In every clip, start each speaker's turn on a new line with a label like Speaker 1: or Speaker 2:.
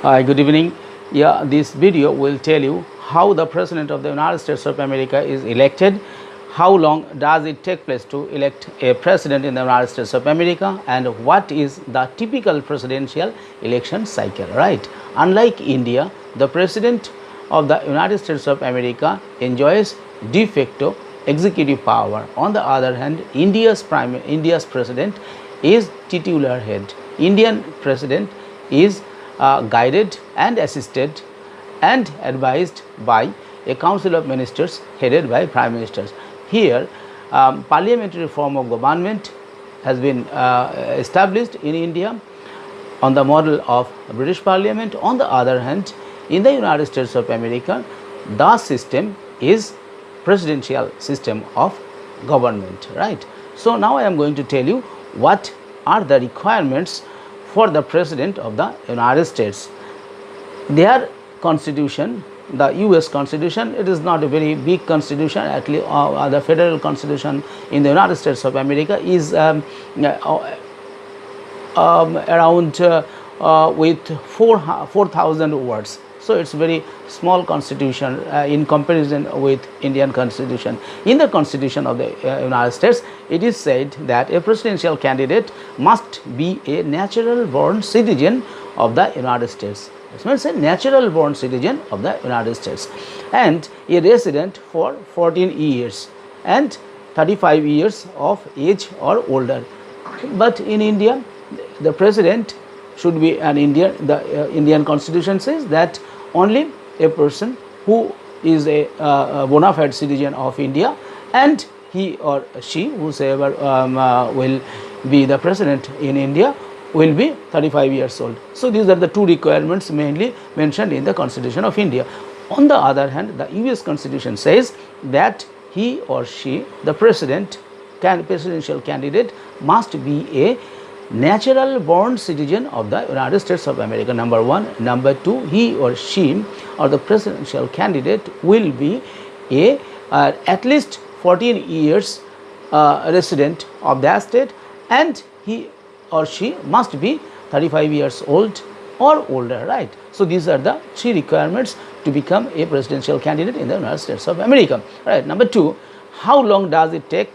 Speaker 1: Hi, good evening. Yeah, this video will tell you how the President of the United States of America is elected, how long does it take place to elect a president in the United States of America, and what is the typical presidential election cycle, right? Unlike India, the President of the United States of America enjoys de facto executive power. On the other hand, India's president is titular head. Indian president is guided and assisted and advised by a council of ministers headed by prime ministers. Here, parliamentary form of government has been established in India on the model of British Parliament. On the other hand, in the United States of America, the system is presidential system of government, right? So now I am going to tell you what are the requirements for the President of the United States. Their constitution, the US Constitution, it is not a very big constitution. Actually, the federal constitution in the United States of America is around with 4,000 words. So it's very small constitution in comparison with Indian constitution. In the constitution of the United States, it is said that a presidential candidate must be a natural born citizen of the United States. It means a natural born citizen of the United States and a resident for 14 years and 35 years of age or older. But in India, the president should be an Indian. The Indian constitution says that only a person who is a bona fide citizen of India and he or she, whosoever will be the president in India, will be 35 years old. So these are the two requirements mainly mentioned in the Constitution of India. On the other hand, the US Constitution says that he or she, the presidential candidate, must be a natural born citizen of the United States of America, number one. Number two, he or she or the presidential candidate will be a at least 14 years resident of that state and he or she must be 35 years old or older, right? So these are the three requirements to become a presidential candidate in the United States of America, right? Number two, how long does it take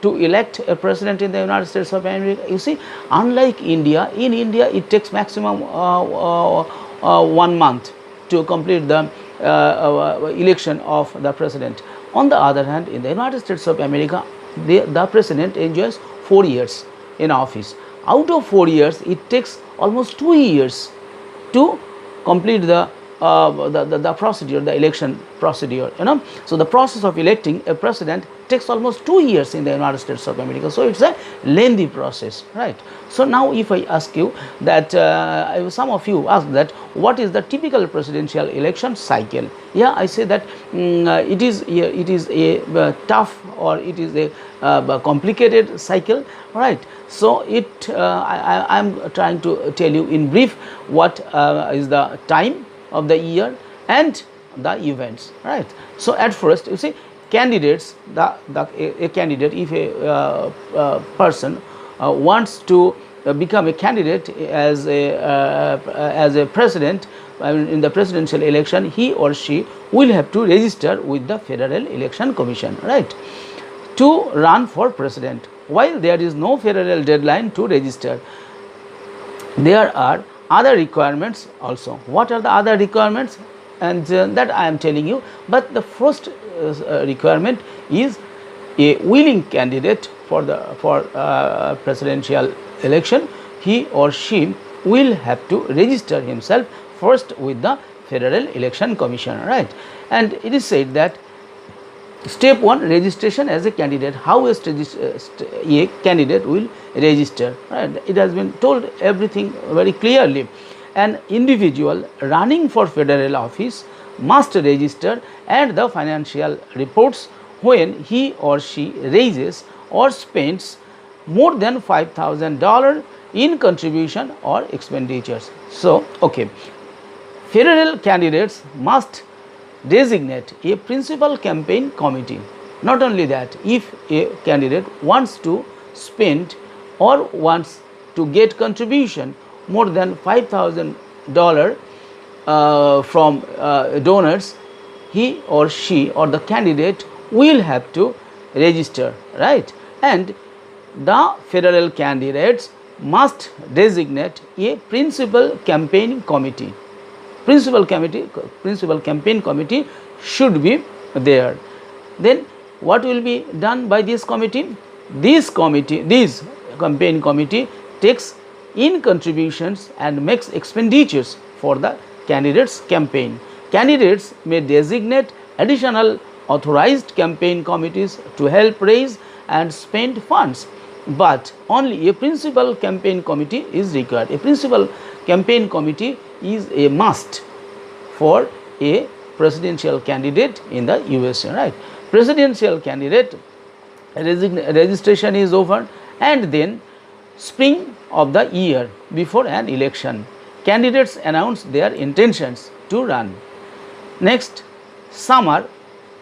Speaker 1: to elect a president in the United States of America? You see, unlike India, in India it takes maximum 1 month to complete the election of the president. On the other hand, in the United States of America, the president enjoys 4 years in office. Out of 4 years, it takes almost 2 years to complete the procedure, the election procedure, So the process of electing a president takes almost 2 years in the United States of America. So it's a lengthy process, right? So now if I ask you that, some of you ask that, what is the typical presidential election cycle? Yeah, I say that it is a tough or it is a complicated cycle, right? So I am trying to tell you in brief what is the time of the year and the events, right? So at first, you see, candidates, a candidate, if a person wants to become a candidate as a president in the presidential election, he or she will have to register with the Federal Election Commission, right, to run for president. While there is no federal deadline to register, there are other requirements also. What are the other requirements? And that I am telling you. But the first requirement is a willing candidate for presidential election. He or she will have to register himself first with the Federal Election Commission, right? And it is said that step 1, registration as a candidate. How a candidate will register, right? It has been told everything very clearly. An individual running for federal office must register and the financial reports when he or she raises or spends more than $5,000 in contribution or expenditures. So, okay, federal candidates must designate a principal campaign committee. Not only that, if a candidate wants to spend or wants to get contribution more than $5,000 from donors, he or she or the candidate will have to register, right? And the federal candidates must designate a principal campaign committee. Principal campaign committee should be there. Then what will be done by this committee? This campaign committee takes in contributions and makes expenditures for the candidate's campaign. Candidates may designate additional authorized campaign committees to help raise and spend funds, but only a principal campaign committee is required. A principal campaign committee is a must for a presidential candidate in the USA, right? Presidential candidate registration is over, and then spring of the year before an election, candidates announce their intentions to run. Next, summer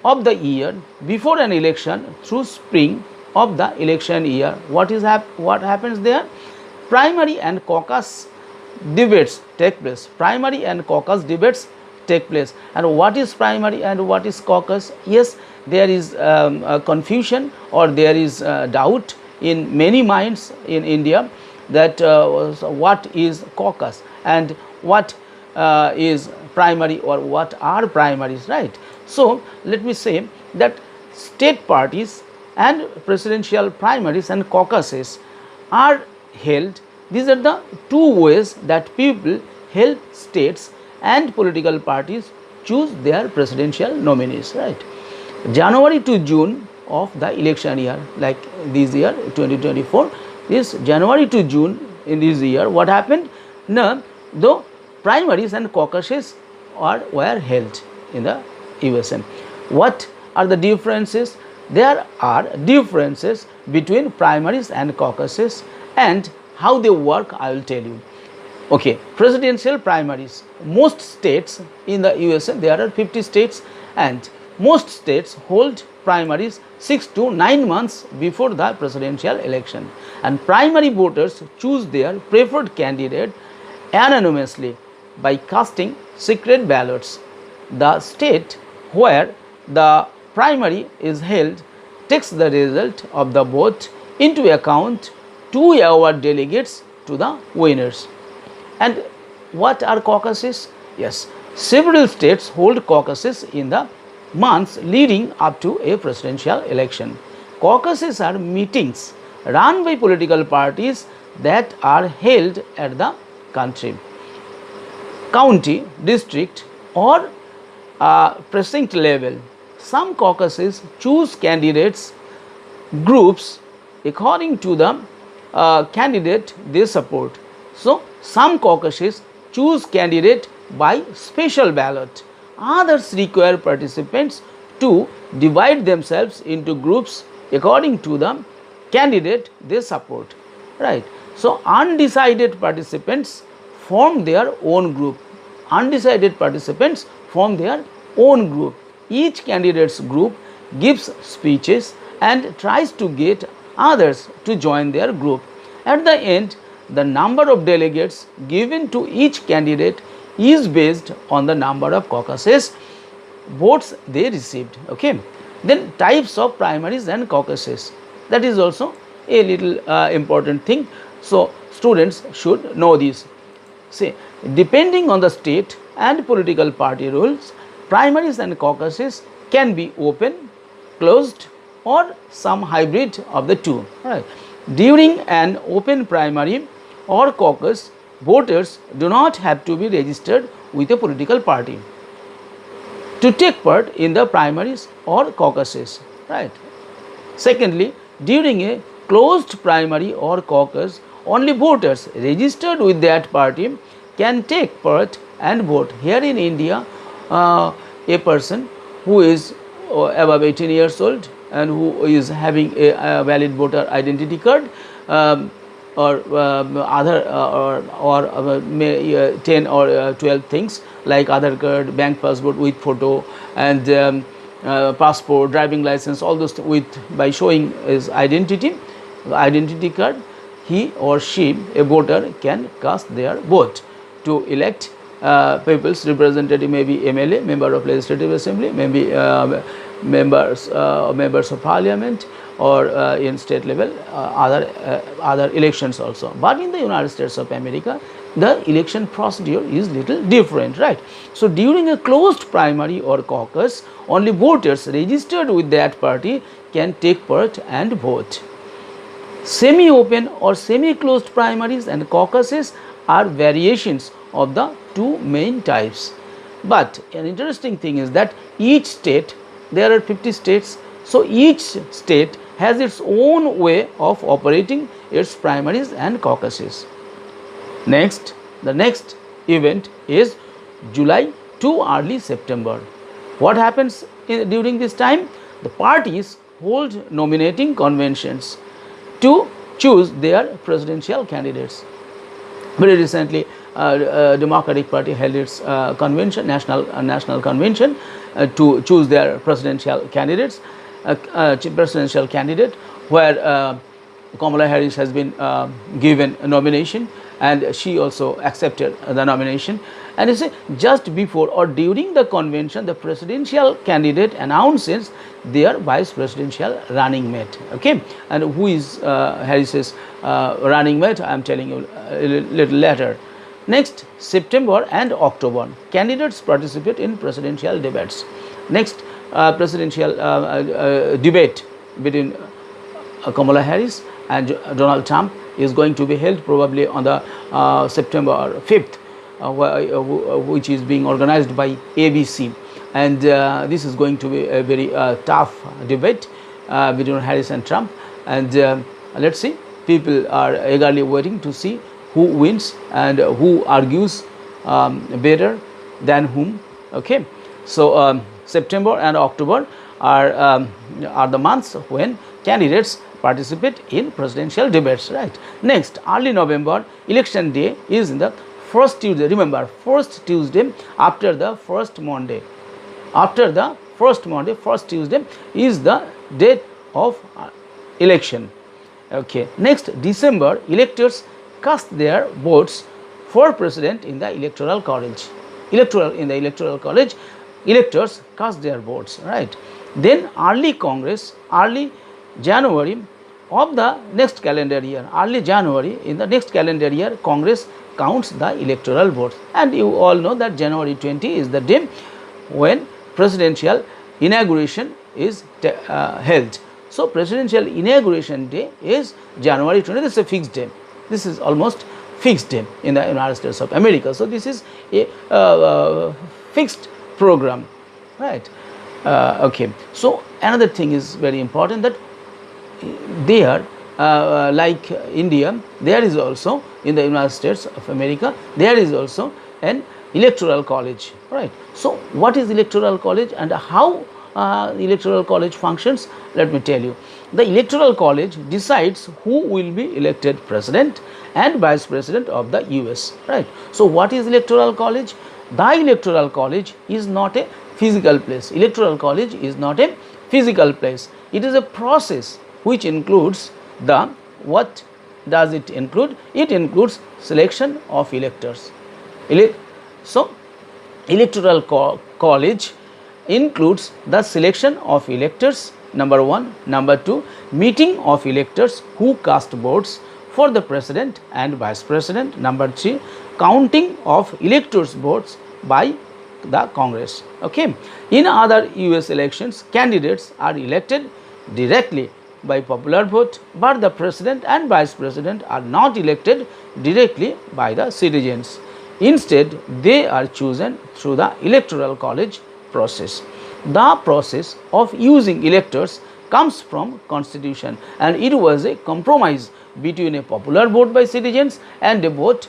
Speaker 1: of the year before an election through spring of the election year, what happens there? Primary and caucus debates take place. Primary and caucus debates take place. And what is primary and what is caucus? Yes, there is a confusion, or there is doubt in many minds in India that what is caucus and what is primary, or what are primaries, right? So let me say that state parties and presidential primaries and caucuses are held. These are the two ways that people help states and political parties choose their presidential nominees, right? January to June of the election year, like this year 2024, this January to June in this year, what happened? Now, though primaries and caucuses were held in the USA. What are the differences? There are differences between primaries and caucuses, and how they work I will tell you. Okay, presidential primaries. Most states in the USA, there are 50 states, and most states hold primaries 6 to 9 months before the presidential election, and primary voters choose their preferred candidate anonymously by casting secret ballots. The state where the primary is held takes the result of the vote into account to award delegates to the winners. And what are caucuses? Yes, several states hold caucuses in the months leading up to a presidential election. Caucuses are meetings run by political parties that are held at the county, district, or precinct level. Some caucuses choose candidates groups according to the candidate they support. So, some caucuses choose candidate by special ballot. Others require participants to divide themselves into groups according to the candidate they support, right? So, undecided participants form their own group. Undecided participants form their own group. Each candidate's group gives speeches and tries to get others to join their group. At the end, the number of delegates given to each candidate is based on the number of caucuses votes they received. Okay. Then types of primaries and caucuses, that is also a little important thing. So, students should know this. Say, depending on the state and political party rules, primaries and caucuses can be open, closed, or some hybrid of the two. Right. During an open primary or caucus, voters do not have to be registered with a political party to take part in the primaries or caucuses, right? Secondly, during a closed primary or caucus, only voters registered with that party can take part and vote. Here in India, a person who is above 18 years old and who is having a valid voter identity card or other or 10 or 12 things like Aadhaar card, bank passport with photo, and passport, driving license, all those with by showing his identity card, he or she, a voter, can cast their vote to elect people's representative, maybe MLA, member of legislative assembly, maybe members of parliament, or in state level other elections also. But in the United States of America, the election procedure is little different, right? So during a closed primary or caucus, only voters registered with that party can take part and vote. Semi-open or semi-closed primaries and caucuses are variations of the two main types. But an interesting thing is that each state, there are 50 states, so each state has its own way of operating its primaries and caucuses. Next, the next event is July to early September. What happens during this time? The parties hold nominating conventions to choose their presidential candidates. Very recently, Democratic Party held its convention, national convention, to choose their presidential candidates, presidential candidate, where Kamala Harris has been given a nomination, and she also accepted the nomination. And you see, just before or during the convention, the presidential candidate announces their vice presidential running mate. Okay, and who is Harris's running mate? I am telling you a little later. Next, September and October, candidates participate in presidential debates. Next, presidential debate between Kamala Harris and Donald Trump is going to be held probably on the September 5th, which is being organized by ABC, and this is going to be a very tough debate between Harris and Trump, and let's see, people are eagerly waiting to see who wins and who argues better than whom. Okay, so September and October are the months when candidates participate in presidential debates, right? Next, early November, election day is in the first Tuesday. Remember, first Tuesday after the first Monday. After the first Monday, first Tuesday is the date of election. Okay. Next, December, electors cast their votes for president in the electoral college. In the electoral college, electors cast their votes, right? Then early Congress, early January of the next calendar year, early January in the next calendar year, Congress counts the electoral votes, and you all know that January 20 is the day when presidential inauguration is held. So presidential inauguration day is January 20. This is a fixed day. This is almost fixed day in the United States of America. So this is a fixed program, right? Okay. So another thing is very important, that there, like India, there is also in the United States of America, there is also an electoral college, right? So what is electoral college and how the electoral college functions? Let me tell you. The electoral college decides who will be elected president and vice president of the US, right? So what is electoral college? The electoral college is not a physical place. Electoral college is not a physical place. It is a process which includes the, what does it include? It includes selection of electors. So electoral college includes the selection of electors, number one. Number two, meeting of electors who cast votes for the president and vice president. Number three, counting of electors' votes by the Congress. Okay. In other US elections, candidates are elected directly by popular vote, but the president and vice president are not elected directly by the citizens. Instead, they are chosen through the electoral college process. The process of using electors comes from Constitution, and it was a compromise between a popular vote by citizens and a vote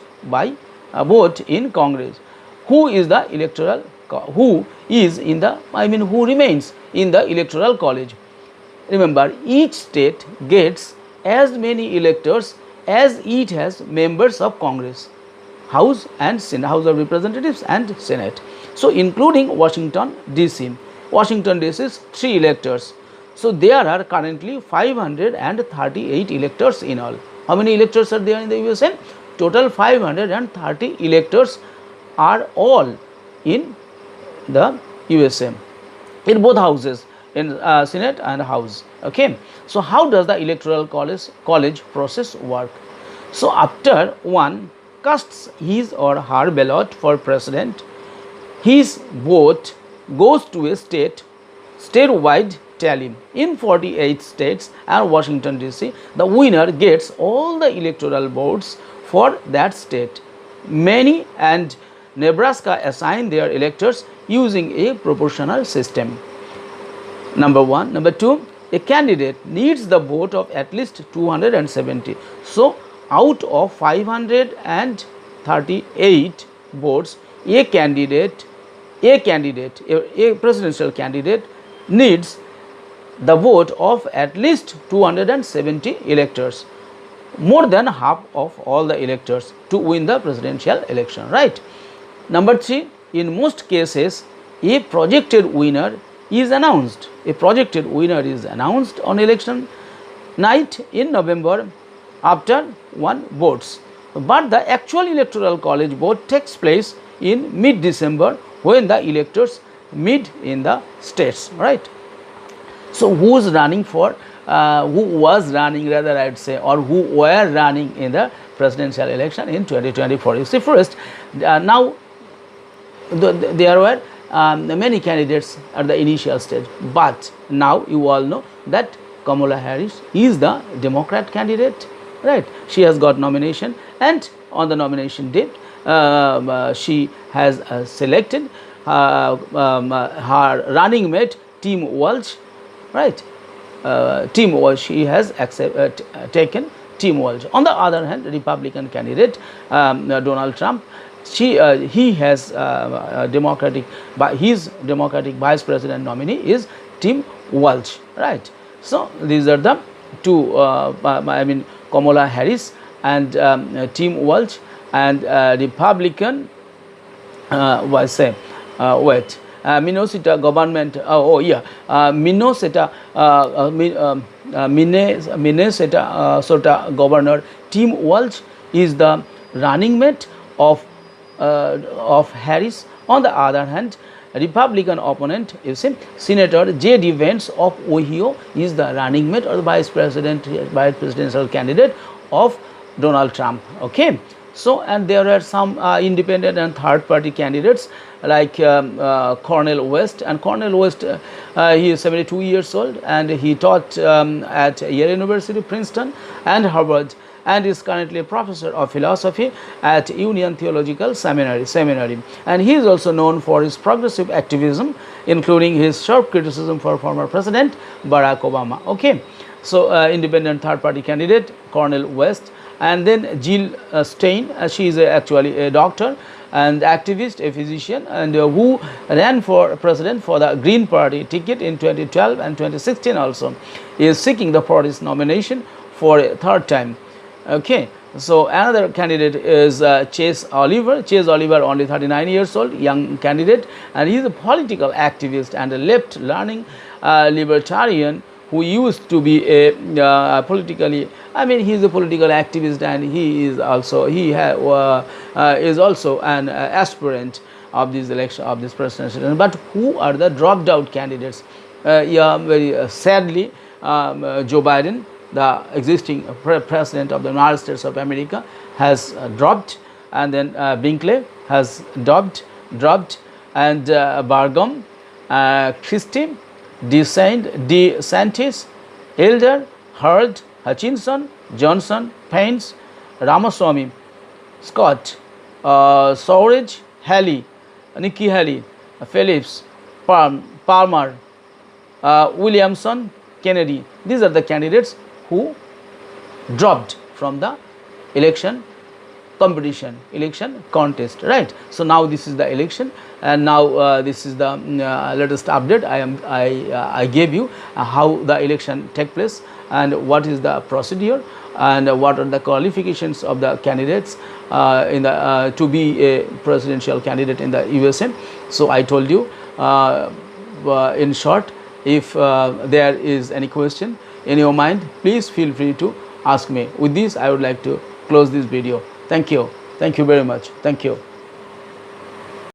Speaker 1: in Congress. Who is the electoral? Who remains in the electoral college? Remember, each state gets as many electors as it has members of Congress, House and Senate, House of Representatives and Senate. So including Washington DC. Washington DC is 3 electors. So there are currently 538 electors in all. How many electors are there in the USA? Total 530 electors are all in the USA, in both houses, in Senate and House. Okay. So how does the electoral college process work? So after one casts his or her ballot for president, his vote goes to a statewide tally. In 48 states and Washington DC, the winner gets all the electoral votes for that state. Many and Nebraska assign their electors using a proportional system. Number one. Number two, a candidate needs the vote of at least 270. So out of 538 votes, a presidential candidate needs the vote of at least 270 electors, more than half of all the electors, to win the presidential election, right? Number three, in most cases, a projected winner is announced. A projected winner is announced on election night in November after one votes. But the actual electoral college vote takes place in mid-December when the electors meet in the states, right? So who was running rather I would say, or who were running in the presidential election in 2024? You see, first, now there were many candidates at the initial stage, but now you all know that Kamala Harris is the Democrat candidate, right? She has got nomination, and on the nomination day, she has selected her running mate, Tim Walsh, right? Tim Walsh, she has taken Tim Walsh. On the other hand, Republican candidate Donald Trump, he has his Democratic Vice President nominee is Tim Walsh, right? So these are the two, Kamala Harris and Tim Walsh, and Republican Minnesota government. Minnesota Governor Tim Walsh is the running mate of Harris. On the other hand, Republican opponent, you see, Senator J.D. Vance of Ohio is the running mate or the vice presidential candidate of Donald Trump. Okay. So, and there are some independent and third party candidates like Cornel West, and Cornel West, he is 72 years old, and he taught at Yale University, Princeton and Harvard, and is currently a professor of philosophy at Union Theological Seminary. And he is also known for his progressive activism, including his sharp criticism for former President Barack Obama. Okay. So independent third party candidate Cornel West. And then Jill Stein, she is actually a doctor and activist, a physician, and who ran for president for the Green Party ticket in 2012 and 2016 also, is seeking the party's nomination for a third time. Okay. So another candidate is Chase Oliver. Chase Oliver, only 39 years old, young candidate, and he is a political activist and a left-leaning libertarian who used to be a politically, he is a political activist, and he is also an aspirant of this election, of this presidential. But who are the dropped out candidates? Very sadly, Joe Biden, the existing president of the United States of America, has dropped, and then Binkley has dropped, and Bargum, Christie, DeSantis, Elder, Hurd, Hutchinson, Johnson, Pence, Ramaswamy, Scott, Sourage, Nikki Haley, Phillips, Palmer, Williamson, Kennedy. These are the candidates who dropped from the election competition, election contest, right? So now this is the election, and now this is the latest update. I gave you how the election take place and what is the procedure and what are the qualifications of the candidates to be a presidential candidate in the USA. So I told you in short. If there is any question in your mind, please feel free to ask me. With this, I would like to close this video. Thank you. Thank you very much. Thank you.